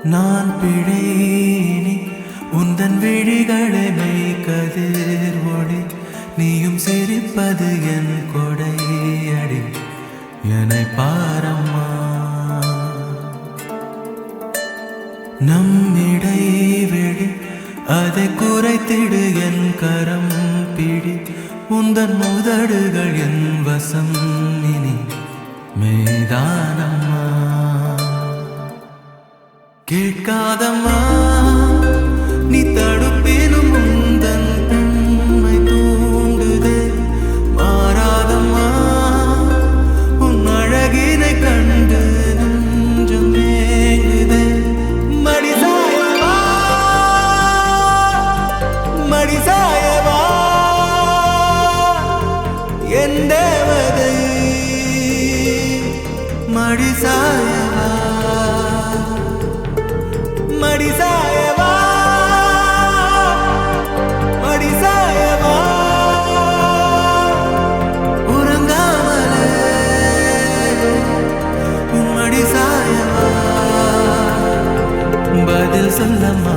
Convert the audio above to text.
நான் பிழைனி உந்தன் விழிகளை மெய்கதிர் ஒளி நீயும் சிரிப்பது என் கொடையடி என்னை பாரம்மா நம் இடைவெளி அதை குறைத்திடு என் கரம் பிடி உந்தன் முதடுகள் என் வசம் இனி மெய்தானம்மா கேட்காதம்மா நீ தடுப்பினும் உந்தன் பெண்மை தூண்டுதே மாறாதம்மா உன் அழகினை கண்டு நெஞ்சம் ஏங்குதே மடிசாயவா மடிசாயவா என் தேவதை மடிசாயவா மடிசாயவா மடிசாயவா உறங்காமலே மடிசாயவா பதில் சொல்லம்மா